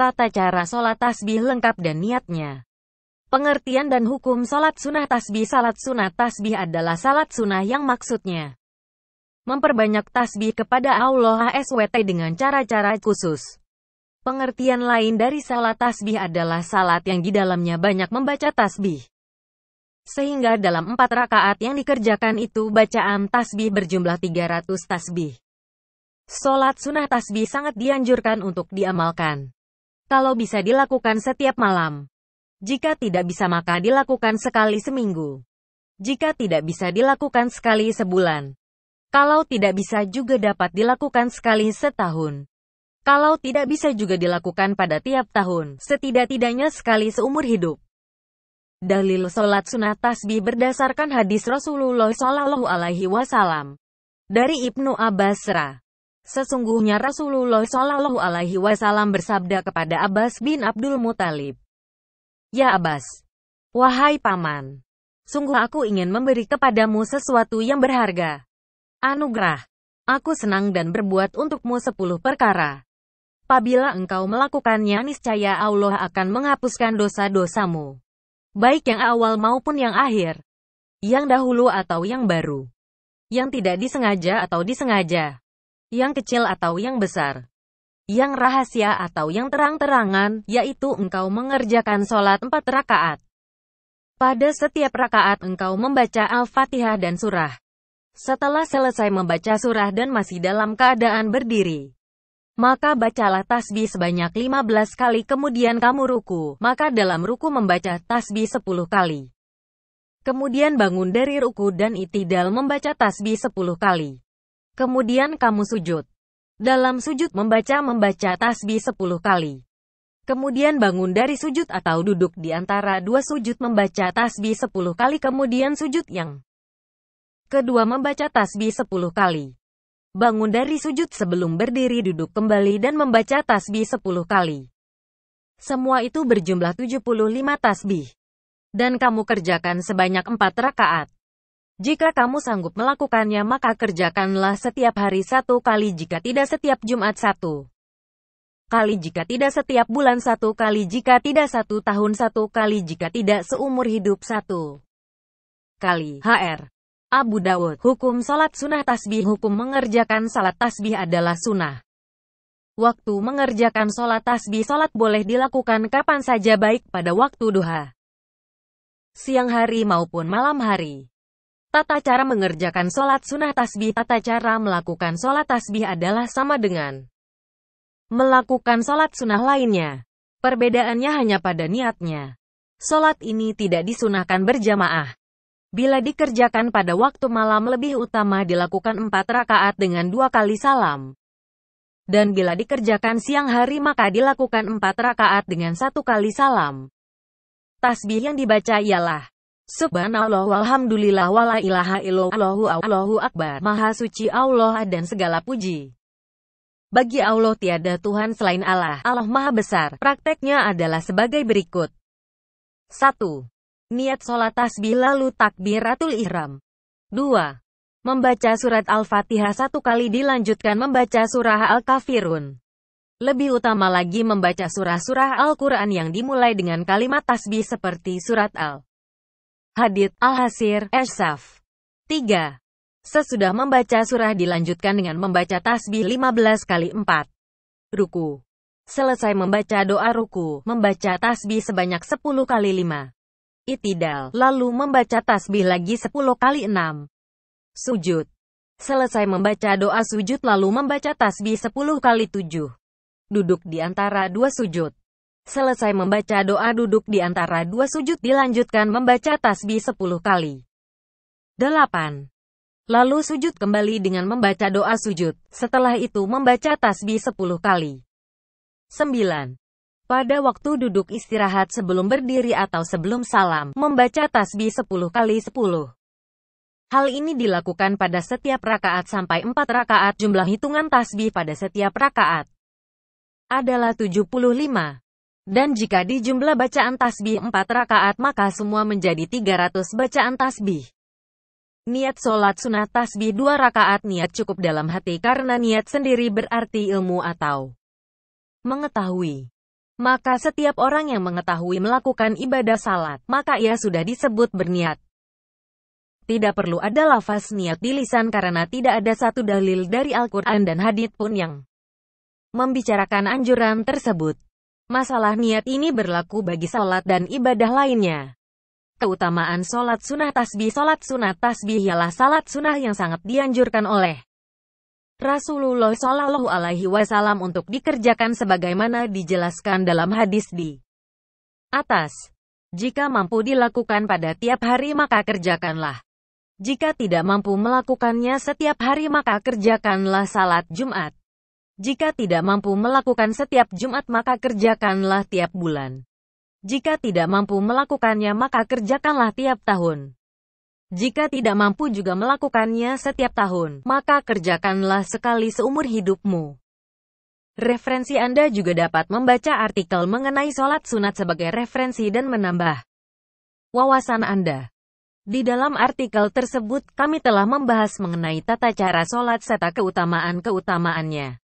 Tata cara sholat tasbih lengkap dan niatnya. Pengertian dan hukum sholat sunnah tasbih. Salat sunat tasbih adalah salat sunnah yang maksudnya memperbanyak tasbih kepada Allah SWT dengan cara-cara khusus. Pengertian lain dari salat tasbih adalah salat yang di dalamnya banyak membaca tasbih. Sehingga dalam 4 rakaat yang dikerjakan itu bacaan tasbih berjumlah 300 tasbih. Sholat sunnah tasbih sangat dianjurkan untuk diamalkan. Kalau bisa dilakukan setiap malam. Jika tidak bisa maka dilakukan sekali seminggu. Jika tidak bisa dilakukan sekali sebulan. Kalau tidak bisa juga dapat dilakukan sekali setahun. Kalau tidak bisa juga dilakukan pada tiap tahun, setidak-tidaknya sekali seumur hidup. Dalil sholat sunat tasbih berdasarkan hadis Rasulullah Shallallahu Alaihi Wasallam dari Ibnu Abbas. Sesungguhnya Rasulullah Shallallahu Alaihi Wasallam bersabda kepada Abbas bin Abdul Muthalib, "Ya Abbas, wahai paman, sungguh aku ingin memberi kepadamu sesuatu yang berharga. Anugerah. Aku senang dan berbuat untukmu 10 perkara. Apabila engkau melakukannya niscaya Allah akan menghapuskan dosa-dosamu. Baik yang awal maupun yang akhir. Yang dahulu atau yang baru. Yang tidak disengaja atau disengaja. Yang kecil atau yang besar. Yang rahasia atau yang terang-terangan, yaitu engkau mengerjakan sholat 4 rakaat. Pada setiap rakaat engkau membaca Al-Fatihah dan surah. Setelah selesai membaca surah dan masih dalam keadaan berdiri, maka bacalah tasbih sebanyak 15 kali kemudian kamu ruku, maka dalam ruku membaca tasbih 10 kali. Kemudian bangun dari ruku dan i'tidal membaca tasbih 10 kali. Kemudian kamu sujud. Dalam sujud membaca tasbih 10 kali. Kemudian bangun dari sujud atau duduk di antara 2 sujud membaca tasbih 10 kali kemudian sujud yang kedua membaca tasbih 10 kali. Bangun dari sujud sebelum berdiri duduk kembali dan membaca tasbih 10 kali. Semua itu berjumlah 75 tasbih. Dan kamu kerjakan sebanyak 4 rakaat. Jika kamu sanggup melakukannya maka kerjakanlah setiap hari 1 kali jika tidak setiap Jumat 1 kali jika tidak setiap bulan 1 kali jika tidak 1 tahun 1 kali jika tidak seumur hidup 1 kali. Hr. Abu Dawud. Hukum sholat sunnah tasbih. Hukum mengerjakan salat tasbih adalah sunnah. Waktu mengerjakan sholat tasbih. Sholat boleh dilakukan kapan saja baik pada waktu duha, siang hari maupun malam hari. Tata cara mengerjakan sholat sunnah tasbih. Tata cara melakukan sholat tasbih adalah sama dengan melakukan sholat sunnah lainnya. Perbedaannya hanya pada niatnya. Sholat ini tidak disunahkan berjamaah. Bila dikerjakan pada waktu malam lebih utama dilakukan 4 rakaat dengan 2 kali salam. Dan bila dikerjakan siang hari maka dilakukan 4 rakaat dengan 1 kali salam. Tasbih yang dibaca ialah Subhanallah walhamdulillah wala ilaha illallah Allahu Akbar. Maha suci Allah dan segala puji bagi Allah, tiada Tuhan selain Allah. Allah Maha Besar. Prakteknya adalah sebagai berikut. 1. Niat sholat tasbih lalu takbiratul ihram. 2. Membaca surat Al-Fatihah 1 kali dilanjutkan membaca surah Al-Kafirun. Lebih utama lagi membaca surah-surah Al-Quran yang dimulai dengan kalimat tasbih seperti surat Al-Hadid, Al-Hasir, As-Saff. 3. Sesudah membaca surah dilanjutkan dengan membaca tasbih 15 kali 4. Ruku. Selesai membaca doa ruku, membaca tasbih sebanyak 10 kali 5. I'tidal, lalu membaca tasbih lagi 10 kali 6. Sujud. Selesai membaca doa sujud lalu membaca tasbih 10 kali 7. Duduk di antara 2 sujud. Selesai membaca doa duduk di antara 2 sujud dilanjutkan membaca tasbih 10 kali. 8. Lalu sujud kembali dengan membaca doa sujud. Setelah itu membaca tasbih 10 kali. 9. Pada waktu duduk istirahat sebelum berdiri atau sebelum salam, membaca tasbih 10 kali 10. Hal ini dilakukan pada setiap rakaat sampai 4 rakaat. Jumlah hitungan tasbih pada setiap rakaat adalah 75. Dan jika dijumlah bacaan tasbih 4 rakaat maka semua menjadi 300 bacaan tasbih. Niat sholat sunat tasbih 2 rakaat. Niat cukup dalam hati karena niat sendiri berarti ilmu atau mengetahui. Maka setiap orang yang mengetahui melakukan ibadah salat, maka ia sudah disebut berniat. Tidak perlu ada lafaz niat di lisan karena tidak ada satu dalil dari Al-Quran dan hadits pun yang membicarakan anjuran tersebut. Masalah niat ini berlaku bagi salat dan ibadah lainnya. Keutamaan salat sunnah tasbih. Salat sunnah tasbih ialah salat sunnah yang sangat dianjurkan oleh Rasulullah Shallallahu Alaihi Wasallam untuk dikerjakan sebagaimana dijelaskan dalam hadis di atas. Jika mampu dilakukan pada tiap hari maka kerjakanlah. Jika tidak mampu melakukannya setiap hari maka kerjakanlah salat Jumat. Jika tidak mampu melakukan setiap Jumat maka kerjakanlah tiap bulan. Jika tidak mampu melakukannya maka kerjakanlah tiap tahun. Jika tidak mampu juga melakukannya setiap tahun, maka kerjakanlah sekali seumur hidupmu. Referensi Anda juga dapat membaca artikel mengenai sholat sunat sebagai referensi dan menambah wawasan Anda. Di dalam artikel tersebut, kami telah membahas mengenai tata cara sholat serta keutamaan-keutamaannya.